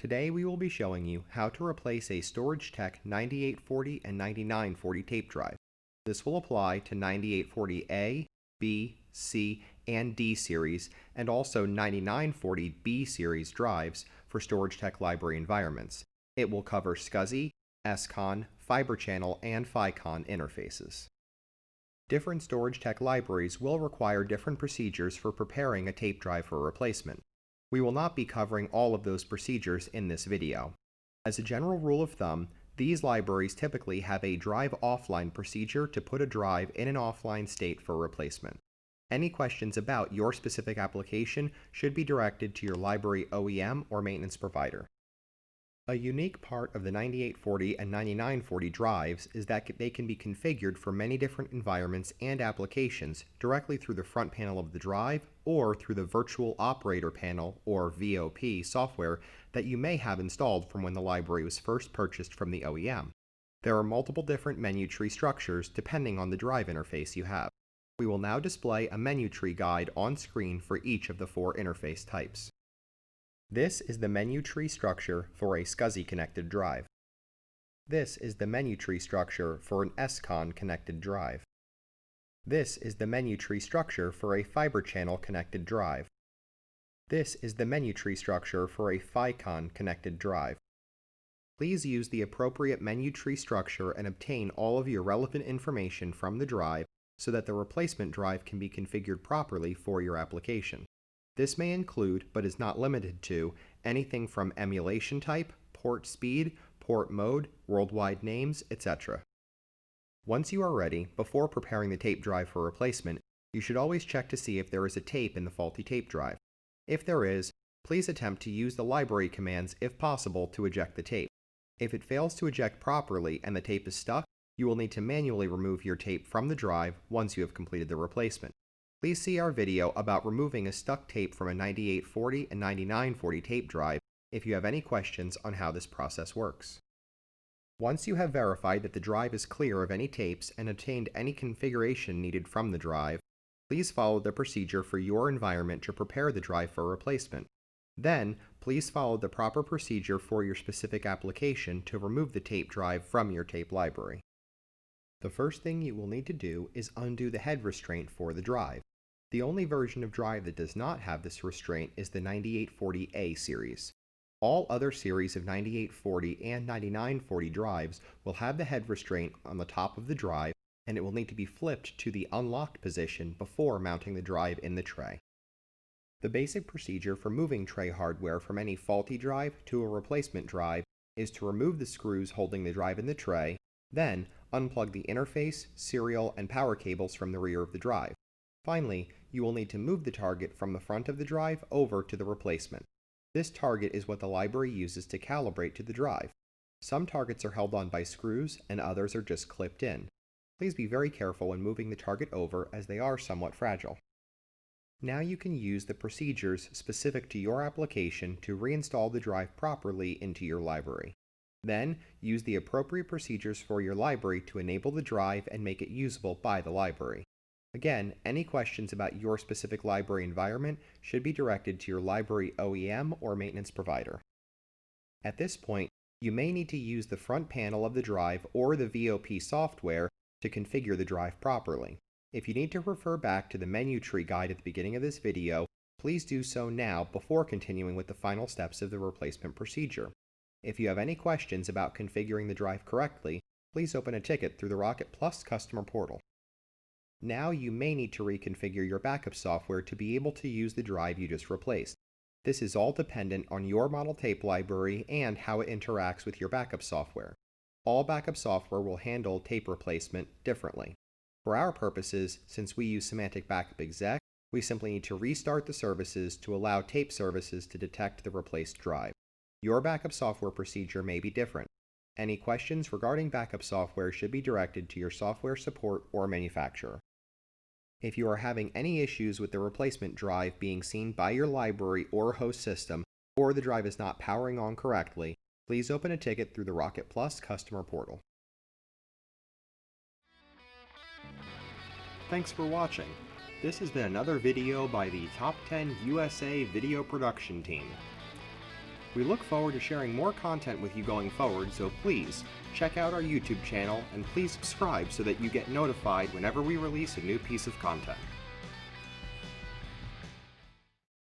Today we will be showing you how to replace a StorageTek 9840 and 9940 tape drive. This will apply to 9840A, B, C, and D series, and also 9940B series drives for StorageTek library environments. It will cover SCSI, SCON, Fiber Channel, and FICON interfaces. Different StorageTek libraries will require different procedures for preparing a tape drive for replacement. We will not be covering all of those procedures in this video. As a general rule of thumb, these libraries typically have a drive offline procedure to put a drive in an offline state for replacement. Any questions about your specific application should be directed to your library OEM or maintenance provider. A unique part of the 9840 and 9940 drives is that they can be configured for many different environments and applications directly through the front panel of the drive or through the Virtual Operator Panel, or VOP, software that you may have installed from when the library was first purchased from the OEM. There are multiple different menu tree structures depending on the drive interface you have. We will now display a menu tree guide on screen for each of the four interface types. This is the menu tree structure for a SCSI connected drive. This is the menu tree structure for an SCON connected drive. This is the menu tree structure for a Fiber Channel connected drive. This is the menu tree structure for a FICON connected drive. Please use the appropriate menu tree structure and obtain all of your relevant information from the drive so that the replacement drive can be configured properly for your application. This may include, but is not limited to, anything from emulation type, port speed, port mode, worldwide names, etc. Once you are ready, before preparing the tape drive for replacement, you should always check to see if there is a tape in the faulty tape drive. If there is, please attempt to use the library commands if possible to eject the tape. If it fails to eject properly and the tape is stuck, you will need to manually remove your tape from the drive once you have completed the replacement. Please see our video about removing a stuck tape from a 9840 and 9940 tape drive if you have any questions on how this process works. Once you have verified that the drive is clear of any tapes and obtained any configuration needed from the drive, please follow the procedure for your environment to prepare the drive for replacement. Then, please follow the proper procedure for your specific application to remove the tape drive from your tape library. The first thing you will need to do is undo the head restraint for the drive. The only version of drive that does not have this restraint is the 9840A series. All other series of 9840 and 9940 drives will have the head restraint on the top of the drive, and it will need to be flipped to the unlocked position before mounting the drive in the tray. The basic procedure for moving tray hardware from any faulty drive to a replacement drive is to remove the screws holding the drive in the tray, then unplug the interface, serial, and power cables from the rear of the drive. Finally, you will need to move the target from the front of the drive over to the replacement. This target is what the library uses to calibrate to the drive. Some targets are held on by screws and others are just clipped in. Please be very careful when moving the target over as they are somewhat fragile. Now you can use the procedures specific to your application to reinstall the drive properly into your library. Then, use the appropriate procedures for your library to enable the drive and make it usable by the library. Again, any questions about your specific library environment should be directed to your library OEM or maintenance provider. At this point, you may need to use the front panel of the drive or the VOP software to configure the drive properly. If you need to refer back to the menu tree guide at the beginning of this video, please do so now before continuing with the final steps of the replacement procedure. If you have any questions about configuring the drive correctly, please open a ticket through the Rocket Plus customer portal. Now you may need to reconfigure your backup software to be able to use the drive you just replaced. This is all dependent on your model tape library and how it interacts with your backup software. All backup software will handle tape replacement differently. For our purposes, since we use Semantic Backup Exec, we simply need to restart the services to allow tape services to detect the replaced drive. Your backup software procedure may be different. Any questions regarding backup software should be directed to your software support or manufacturer. If you are having any issues with the replacement drive being seen by your library or host system, or the drive is not powering on correctly, please open a ticket through the Rocket Plus customer portal. Thanks for watching. This has been another video by the Top 10 USA Video Production Team. We look forward to sharing more content with you going forward, so please check out our YouTube channel and please subscribe so that you get notified whenever we release a new piece of content.